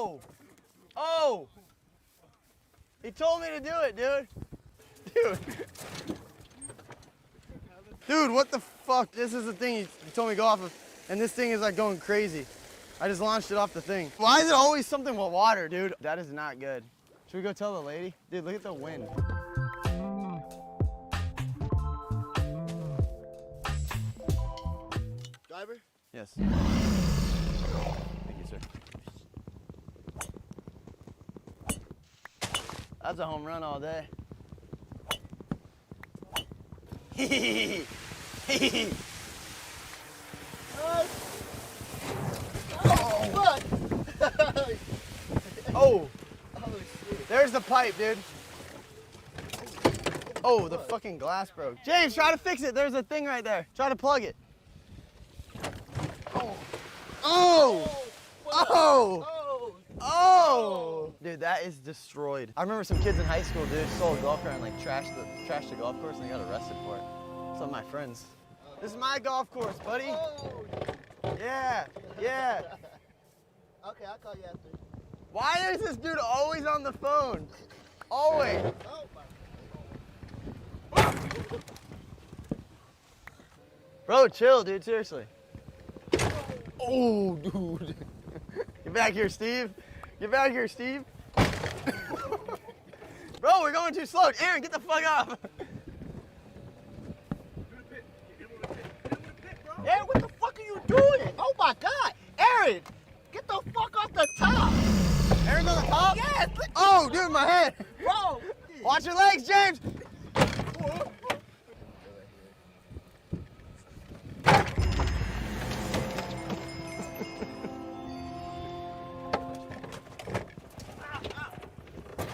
Oh! Oh! He told me to do it, dude. Dude. Dude, what the fuck? This is the thing he told me to go off of, and this thing is like going crazy. I just launched it off the thing. Why is it always something with water, dude? That is not good. Should we go tell the lady? Dude, look at the wind. Driver? Yes. Thank you, sir. That's a home run all day. Oh, there's the pipe, dude. Oh, the fucking glass broke. James, try to fix it. There's a thing right there. Try to plug it. Oh. Oh. Oh. Oh. Dude, that is destroyed. I remember some kids in high school, dude, stole a golf cart and like trashed the golf course and they got arrested for it. Some of my friends. This is my golf course, buddy. Yeah, yeah. Okay, I'll call you after. Why is this dude always on the phone? Always. Oh my. Bro, chill, dude, seriously. Oh, dude. Get back here, Steve. Get back here, Steve. Bro, we're going too slow. Aaron, get the fuck off. Aaron, what the fuck are you doing? Oh my God. Aaron, get the fuck off the top. Aaron's on the top? Yes. Oh, dude, my head. Bro. Watch your legs, James.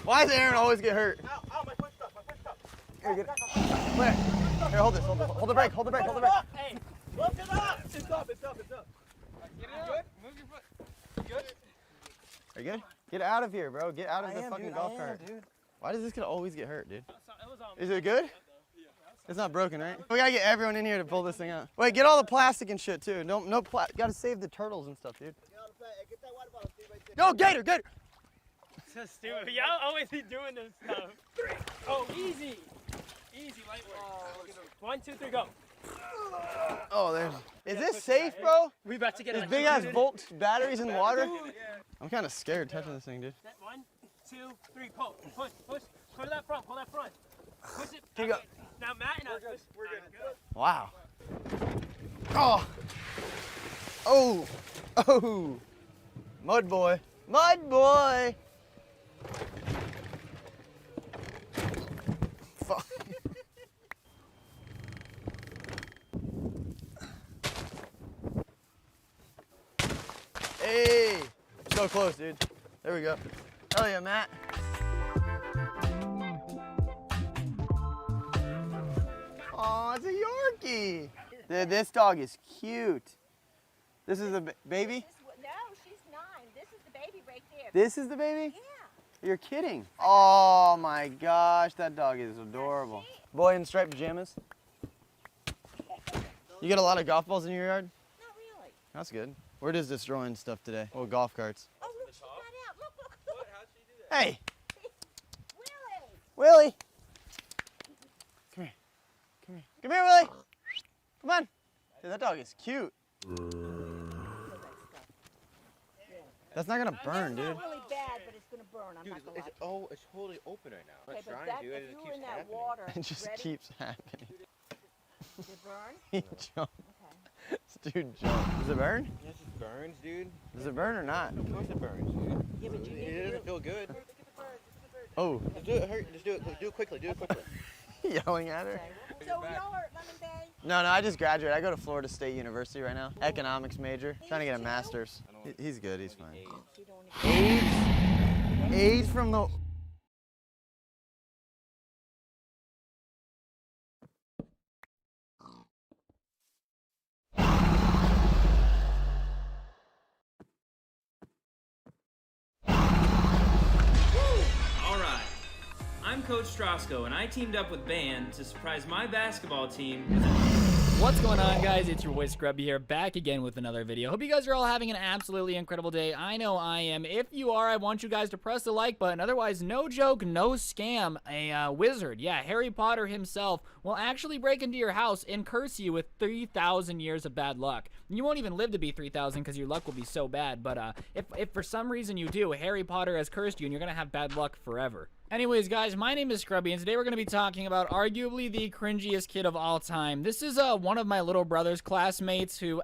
Why does Aaron always get hurt? Ow, ow, my foot stuck, my foot stuck. Here, get it. Where? Here, hold this, hold this. Hold the brake, hold the brake, hold the brake. Hey, lift it up. It's up, it's up, it's up. Get it good? Move your foot. Good? Are you good? Get out of here, bro. Get out of the fucking golf cart. Dude. Why does this kid always get hurt, dude? Is it good? It's not broken, right? We gotta get everyone in here to pull this thing out. Wait, get all the plastic and shit too. Gotta save the turtles and stuff, dude. Get that water bottle, Steve, right there. Go, Gator, Gator! So stupid. Y'all always be doing this stuff. Oh, easy. Easy, lightweight. 1, 2, 3, go. Oh, there's. Is this safe, bro? We about to get These a big ass volt batteries in water? I'm kind of scared touching this thing, dude. 1, 2, 3, pull. Push, push. Pull that front, pull that front. Push it. Keep going. Now Matt and I push. We're good. Wow. Oh. Oh. Oh. Mud boy. Mud boy. Fuck. Hey. So close, dude. There we go. Hell yeah, Matt. Aw, it's a Yorkie. Dude, this dog is cute. This is the baby? No, she's 9. This is the baby right there. This is the baby? Yeah. You're kidding. Oh my gosh, that dog is adorable. Boy in striped pajamas. You get a lot of golf balls in your yard? Not really. That's good. We're just destroying stuff today. Oh, golf carts. Oh, look, she got out. Look, look, look. What? How'd she do that? Hey, Willie. Willie. Come here. Come here. Come here, Willie. Come on. Dude, that dog is cute. That's not gonna burn, It's dude. not really bad, but it's going to burn. I'm Dude, not going to lie. it's totally open right now. Okay, I'm but trying that, to do it, if it you were keeps in that happening. water, It just ready? keeps happening. Did it burn? He jumped. Okay. This dude jumped. Does it burn? Yes, it burns, dude. Does it burn or not? Of course it burns, dude. Yeah, but you need It to doesn't feel good. Oh, Just do it, hurry, just do it quickly, do it quickly. yelling at her. So y'all are at Lemon Bay? No, I just graduated. I go to Florida State University right now. Economics major. Trying to get a master's. He's good, he's fine. You don't AIDS from the... All right. I'm Coach Strosco, and I teamed up with Band to surprise my basketball team with a What's going on, guys? It's your boy Scrubby here, back again with another video. Hope you guys are all having an absolutely incredible day. I know I am. If you are, I want you guys to press the like button. Otherwise, no joke, no scam, a wizard, yeah, Harry Potter himself, will actually break into your house and curse you with 3,000 years of bad luck. You won't even live to be 3,000 because your luck will be so bad, but if for some reason you do, Harry Potter has cursed you and you're gonna have bad luck forever. Anyways, guys, my name is Scrubby, and today we're going to be talking about arguably the cringiest kid of all time. This is one of my little brother's classmates who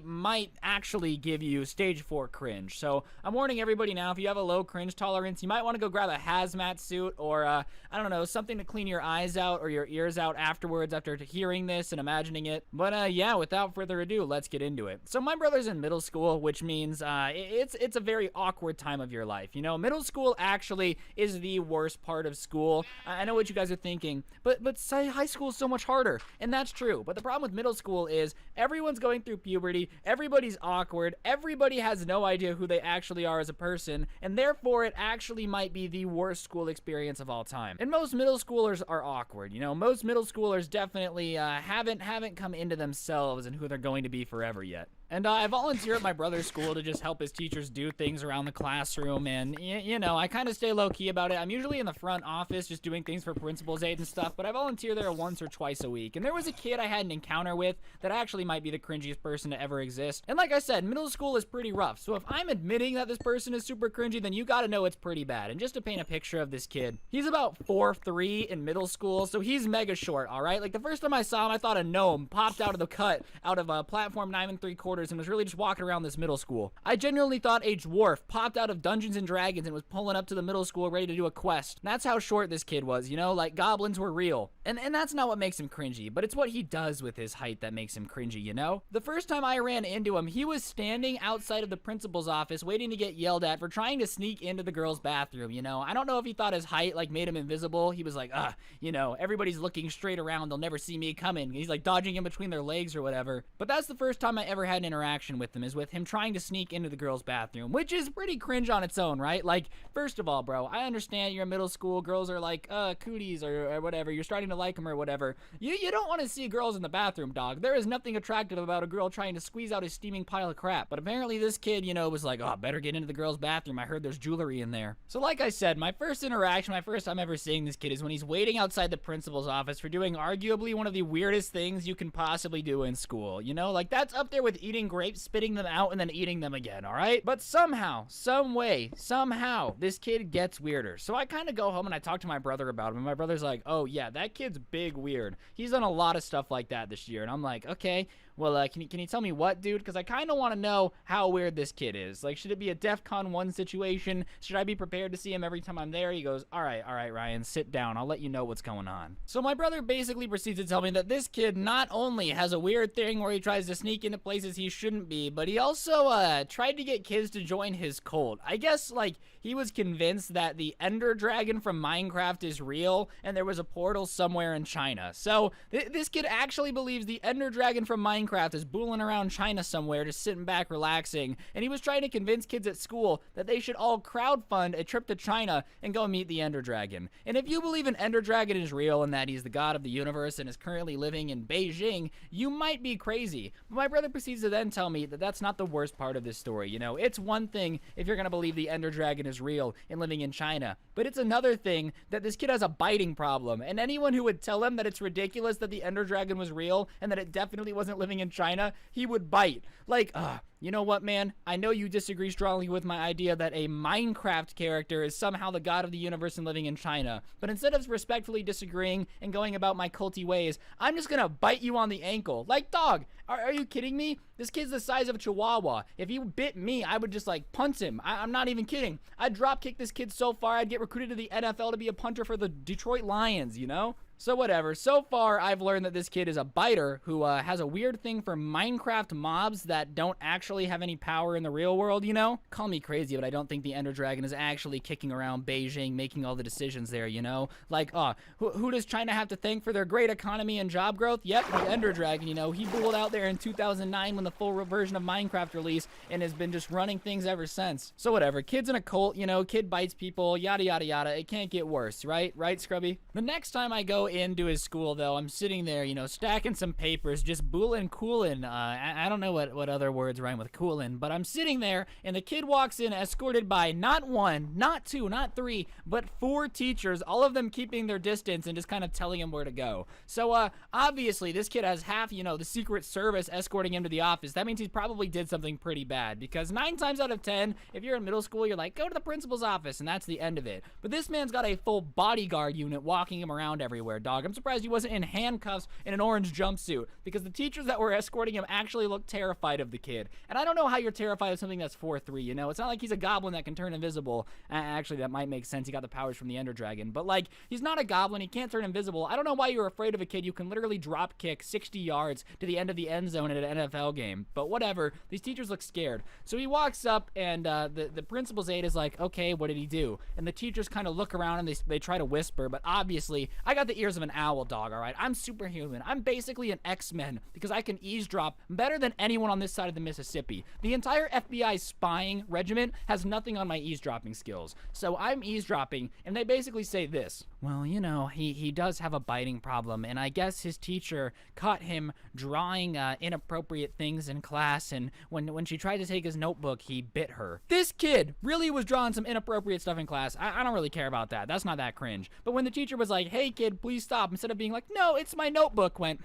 might actually give you stage 4 cringe. So I'm warning everybody now, if you have a low cringe tolerance, you might want to go grab a hazmat suit or, I don't know, something to clean your eyes out or your ears out afterwards after hearing this and imagining it. But yeah, without further ado, let's get into it. So my brother's in middle school, which means it's a very awkward time of your life. You know, middle school actually is the worst part of school. I know what you guys are thinking, but high school is so much harder, and that's true. But the problem with middle school is everyone's going through puberty, everybody's awkward, everybody has no idea who they actually are as a person, and therefore it actually might be the worst school experience of all time. And most middle schoolers are awkward. You know, most middle schoolers definitely haven't come into themselves and who they're going to be forever yet. And I volunteer at my brother's school to just help his teachers do things around the classroom, and you know, I kind of stay low-key about it. I'm usually in the front office just doing things for principal's aid and stuff, but I volunteer there once or twice a week. And there was a kid I had an encounter with that actually might be the cringiest person to ever exist. And like I said, middle school is pretty rough, so if I'm admitting that this person is super cringy, then you gotta know it's pretty bad. And just to paint a picture of this kid, he's about 4'3" in middle school, so he's mega short, alright? Like, the first time I saw him, I thought a gnome popped out of the cut out of a platform 9 3/4 and was really just walking around this middle school. I genuinely thought a dwarf popped out of Dungeons and Dragons and was pulling up to the middle school ready to do a quest. That's how short this kid was, you know, like goblins were real. And that's not what makes him cringy, but it's what he does with his height that makes him cringy, you know? The first time I ran into him, he was standing outside of the principal's office waiting to get yelled at for trying to sneak into the girls' bathroom, you know? I don't know if he thought his height like made him invisible. He was like, you know, everybody's looking straight around, they'll never see me coming. He's like dodging in between their legs or whatever. But that's the first time I ever had an interaction with him, is with him trying to sneak into the girls' bathroom, which is pretty cringe on its own, right? Like, first of all, bro, I understand you're in middle school, girls are like, cooties or whatever, you're starting to like them or whatever. You don't want to see girls in the bathroom, dog. There is nothing attractive about a girl trying to squeeze out a steaming pile of crap. But apparently this kid, you know, was like, oh, better get into the girls' bathroom, I heard there's jewelry in there. So like I said, my first interaction, my first time ever seeing this kid is when he's waiting outside the principal's office for doing arguably one of the weirdest things you can possibly do in school. You know, like, that's up there with eating grapes, spitting them out, and then eating them again, alright? But somehow, some way, somehow, this kid gets weirder. So I kind of go home and I talk to my brother about him, and my brother's like, oh yeah, that kid's big weird. He's done a lot of stuff like that this year. And I'm like, okay, well, can you tell me what, dude? Because I kind of want to know how weird this kid is. Like, should it be a DEFCON 1 situation? Should I be prepared to see him every time I'm there? He goes, all right, Ryan, sit down. I'll let you know what's going on. So my brother basically proceeds to tell me that this kid not only has a weird thing where he tries to sneak into places he shouldn't be, but he also tried to get kids to join his cult. I guess, like, he was convinced that the Ender Dragon from Minecraft is real, and there was a portal somewhere in China. So this kid actually believes the Ender Dragon from Minecraft is booling around China somewhere, just sitting back relaxing, and he was trying to convince kids at school that they should all crowdfund a trip to China and go meet the Ender Dragon. And if you believe an Ender Dragon is real and that he's the god of the universe and is currently living in Beijing, you might be crazy. But my brother proceeds to then tell me that that's not the worst part of this story. You know, it's one thing if you're gonna believe the Ender Dragon is real and living in China, but it's another thing that this kid has a biting problem, and anyone who would tell him that it's ridiculous that the Ender Dragon was real and that it definitely wasn't living in China, he would bite. Like, you know what, man? I know you disagree strongly with my idea that a Minecraft character is somehow the god of the universe and living in China, but instead of respectfully disagreeing and going about my culty ways, I'm just gonna bite you on the ankle. Like, dog, are you kidding me? This kid's the size of a chihuahua. If he bit me, I would just, like, punch him. I'm not even kidding. I'd drop kick this kid so far I'd get recruited to the NFL to be a punter for the Detroit Lions, you know? So whatever. So far, I've learned that this kid is a biter who has a weird thing for Minecraft mobs that don't actually have any power in the real world, you know? Call me crazy, but I don't think the Ender Dragon is actually kicking around Beijing, making all the decisions there, you know? Like, who does China have to thank for their great economy and job growth? Yep, the Ender Dragon, you know? He booled out there in 2009 when the full version of Minecraft released and has been just running things ever since. So whatever. Kid's in a cult, you know? Kid bites people, yada, yada, yada. It can't get worse, right? Right, Scrubby? The next time I go into his school, though. I'm sitting there, you know, stacking some papers, just coolin'. I don't know what other words rhyme with coolin', but I'm sitting there, and the kid walks in escorted by not one, not two, not three, but 4 teachers, all of them keeping their distance and just kind of telling him where to go. So, obviously, this kid has half, you know, the Secret Service escorting him to the office. That means he probably did something pretty bad, because 9 times out of 10, if you're in middle school, you're like, go to the principal's office, and that's the end of it. But this man's got a full bodyguard unit walking him around everywhere, dog. I'm surprised he wasn't in handcuffs in an orange jumpsuit, because the teachers that were escorting him actually looked terrified of the kid. And I don't know how you're terrified of something that's 4'3", you know? It's not like he's a goblin that can turn invisible. Actually, that might make sense. He got the powers from the Ender Dragon. But, like, he's not a goblin. He can't turn invisible. I don't know why you're afraid of a kid who can literally drop kick 60 yards to the end of the end zone at an NFL game. But whatever. These teachers look scared. So he walks up, and the principal's aide is like, okay, what did he do? And the teachers kind of look around, and they try to whisper, but obviously, I got the ears of an owl, dog, all right? I'm superhuman. I'm basically an X-Men because I can eavesdrop better than anyone on this side of the Mississippi. The entire FBI spying regiment has nothing on my eavesdropping skills. So I'm eavesdropping, and they basically say this. Well, you know, he does have a biting problem, and I guess his teacher caught him drawing inappropriate things in class, and when she tried to take his notebook, he bit her. This kid really was drawing some inappropriate stuff in class. I don't really care about that. That's not that cringe. But when the teacher was like, hey kid, please stop, instead of being like, no, it's my notebook, went,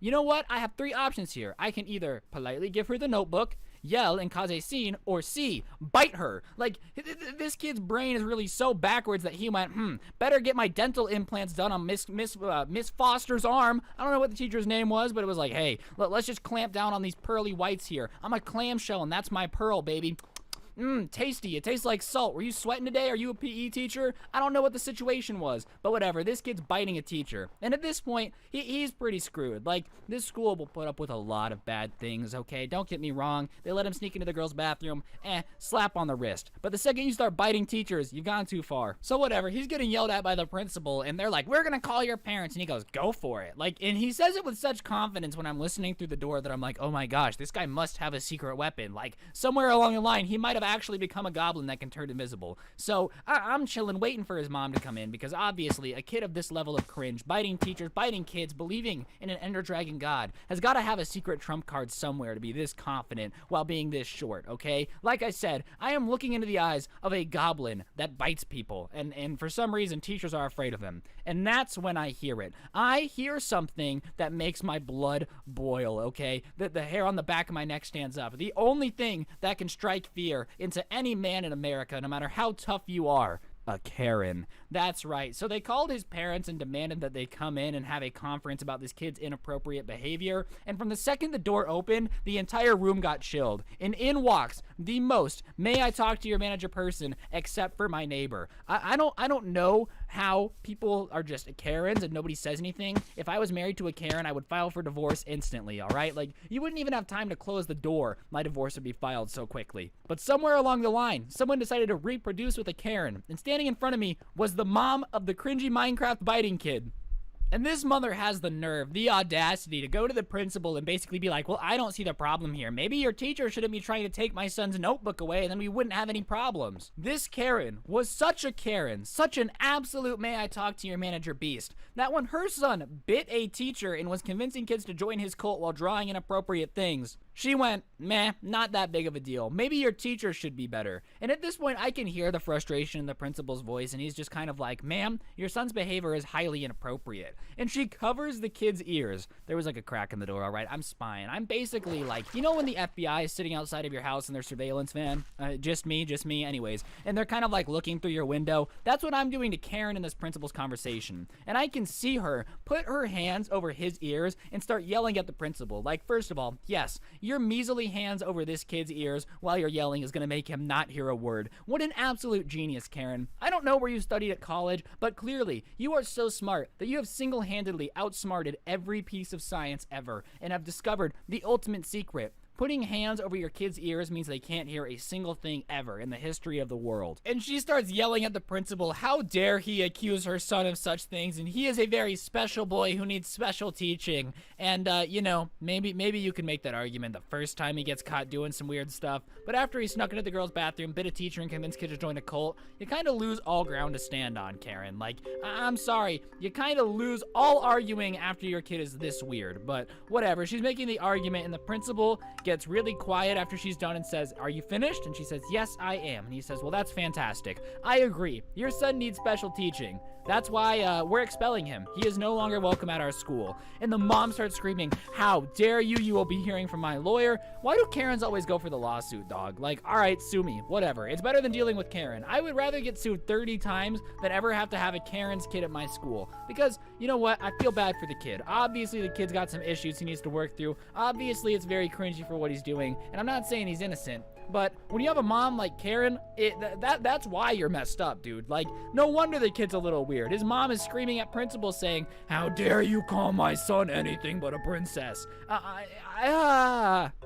you know what? I have 3 options here. I can either politely give her the notebook, yell and cause a scene, or C, bite her. Like, this kid's brain is really so backwards that he went, better get my dental implants done on Miss Foster's arm. I don't know what the teacher's name was, but it was like, hey, let's just clamp down on these pearly whites here. I'm a clamshell, and that's my pearl, baby. Tasty. It tastes like salt. Were you sweating today? Are you a PE teacher? I don't know what the situation was, but whatever. This kid's biting a teacher. And at this point, he's pretty screwed. Like, this school will put up with a lot of bad things, okay? Don't get me wrong. They let him sneak into the girls' bathroom. Slap on the wrist. But the second you start biting teachers, you've gone too far. So whatever. He's getting yelled at by the principal, and they're like, we're gonna call your parents. And he goes, go for it. Like, and he says it with such confidence when I'm listening through the door that I'm like, oh my gosh, this guy must have a secret weapon. Like, somewhere along the line, he might have actually become a goblin that can turn invisible. So I'm chilling, waiting for his mom to come in, because obviously a kid of this level of cringe, biting teachers, biting kids, believing in an Ender Dragon god, has got to have a secret trump card somewhere to be this confident while being this short, okay? Like I said, I am looking into the eyes of a goblin that bites people, and for some reason, teachers are afraid of him. And that's when I hear it. I hear something that makes my blood boil, okay? The hair on the back of my neck stands up. The only thing that can strike fear into any man in America, no matter how tough you are, a Karen. That's right. So they called his parents and demanded that they come in and have a conference about this kid's inappropriate behavior. And from the second the door opened, the entire room got chilled. And in walks the most "may I talk to your manager" person, except for my neighbor. I don't know how people are just Karens and nobody says anything. If I was married to a Karen, I would file for divorce instantly, all right? Like, you wouldn't even have time to close the door. My divorce would be filed so quickly. But somewhere along the line, someone decided to reproduce with a Karen, and standing in front of me was the mom of the cringy Minecraft biting kid. And this mother has the nerve, the audacity to go to the principal and basically be like, well, I don't see the problem here. Maybe your teacher shouldn't be trying to take my son's notebook away, and then we wouldn't have any problems. This Karen was such a Karen, such an absolute "may I talk to your manager" beast, that when her son bit a teacher and was convincing kids to join his cult while drawing inappropriate things, she went, meh, not that big of a deal. Maybe your teacher should be better. And at this point, I can hear the frustration in the principal's voice, and he's just kind of like, ma'am, your son's behavior is highly inappropriate. And she covers the kid's ears. There was like a crack in the door, all right? I'm spying. I'm basically like, you know when the FBI is sitting outside of your house in their surveillance van? Just me, anyways. And they're kind of like looking through your window. That's what I'm doing to Karen in this principal's conversation. And I can see her put her hands over his ears and start yelling at the principal. Like, first of all, yes, your measly hands over this kid's ears while you're yelling is going to make him not hear a word. What an absolute genius, Karen. I don't know where you studied at college, but clearly you are so smart that you have single-handedly outsmarted every piece of science ever and have discovered the ultimate secret. putting hands over your kids' ears means they can't hear a single thing ever in the history of the world. And she starts yelling at the principal, how dare he accuse her son of such things, and he is a very special boy who needs special teaching. And, you know, maybe you can make that argument the first time he gets caught doing some weird stuff, but after he snuck into the girls' bathroom, bit a teacher, and convinced kids to join a cult, you kind of lose all ground to stand on, Karen. Like, I'm sorry, you kind of lose all arguing after your kid is this weird, but whatever. She's making the argument, and the principal gets really quiet after she's done and says, are you finished? And she says, yes, I am. And he says, well, that's fantastic. I agree. Your son needs special teaching. That's why we're expelling him. He is no longer welcome at our school. And the mom starts screaming, how dare you? You will be hearing from my lawyer. Why do Karens always go for the lawsuit, dog? Like, all right, sue me, whatever. It's better than dealing with Karen. I would rather get sued 30 times than ever have to have a Karen's kid at my school. Because, you know what? I feel bad for the kid. Obviously, the kid's got some issues he needs to work through. Obviously, it's very cringy for what he's doing. And I'm not saying he's innocent. But when you have a mom like Karen, that's why you're messed up, dude. Like, no wonder the kid's a little weird. His mom is screaming at principal saying, how dare you call my son anything but a princess?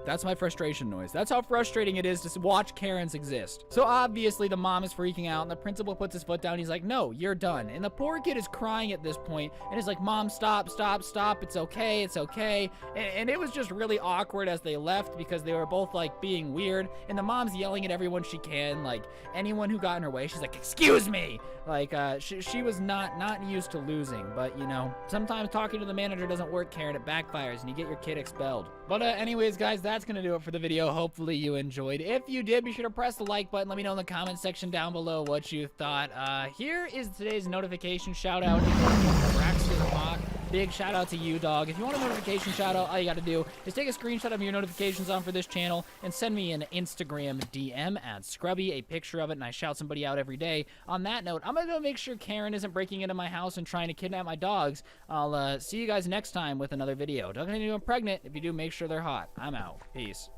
That's my frustration noise. That's how frustrating it is to watch Karens exist. So obviously the mom is freaking out, and the principal puts his foot down. He's like, no, you're done. And the poor kid is crying at this point, and is like, mom, stop, stop, stop. It's okay, it's okay. And it was just really awkward as they left because they were both like being weird. And the mom's yelling at everyone she can, like anyone who got in her way. She's like, excuse me. Like, she was not used to losing, but you know, sometimes talking to the manager doesn't work, Karen. It backfires and you get your kid expelled. But anyways, guys, that's gonna do it for the video. Hopefully you enjoyed. If you did, be sure to press the like button. Let me know in the comment section down below what you thought. Here is today's notification shout out. Braxton Mock. Big shout out to you, dog. If you want a notification shout out, all you got to do is take a screenshot of your notifications on for this channel and send me an Instagram DM at Scrubby, a picture of it, and I shout somebody out every day. On that note, I'm going to go make sure Karen isn't breaking into my house and trying to kidnap my dogs. I'll see you guys next time with another video. Don't get anyone pregnant. If you do, make sure they're hot. I'm out. Peace.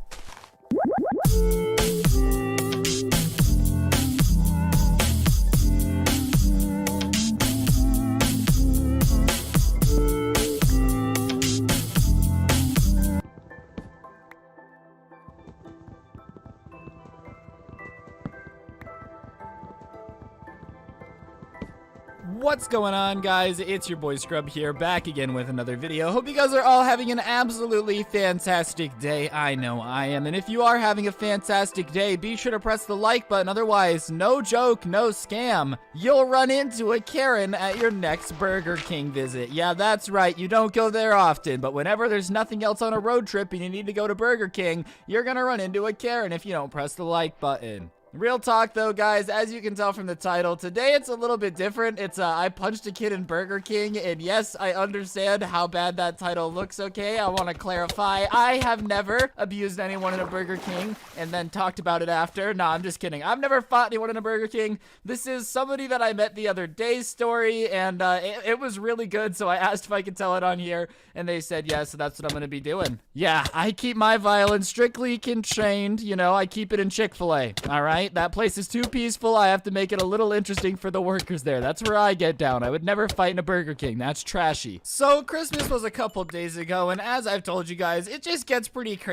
What's going on, guys? It's your boy Scrub here, back again with another video. Hope you guys are all having an absolutely fantastic day. I know I am. And if you are having a fantastic day, be sure to press the like button. Otherwise, no joke, no scam, you'll run into a Karen at your next Burger King visit. Yeah, that's right. You don't go there often, but whenever there's nothing else on a road trip and you need to go to Burger King, you're gonna run into a Karen if you don't press the like button. Real talk though, guys, as you can tell from the title, today it's a little bit different. It's I punched a kid in Burger King, and yes, I understand how bad that title looks, okay? I want to clarify, I have never abused anyone in a Burger King and then talked about it after. No, I'm just kidding. I've never fought anyone in a Burger King. This is somebody that I met the other day's story, and it was really good, so I asked if I could tell it on here, and they said yes, so that's what I'm going to be doing. Yeah, I keep my violence strictly contained, you know, I keep it in Chick-fil-A, all right? That place is too peaceful. I have to make it a little interesting for the workers there. That's where I get down. I would never fight in a Burger King. That's trashy. So Christmas was a couple days ago, and as I've told you guys, it just gets pretty crazy.